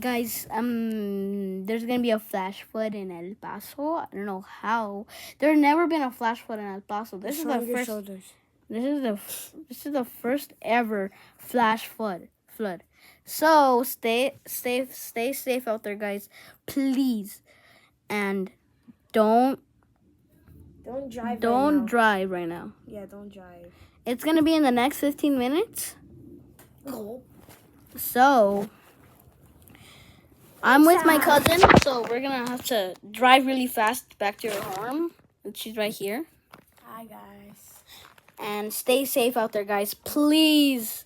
Guys, there's gonna be a flash flood in El Paso. I don't know how. There's never been a flash flood in El Paso. This is the first. Shoulders. This is the first ever flash flood. So stay safe out there, guys. Please, and don't drive. drive right now. Yeah, don't drive. It's gonna be in the next 15 minutes. Oh. So I'm with my cousin, so we're gonna have to drive really fast back to her home. She's right here. Hi guys. And stay safe out there, guys. Please.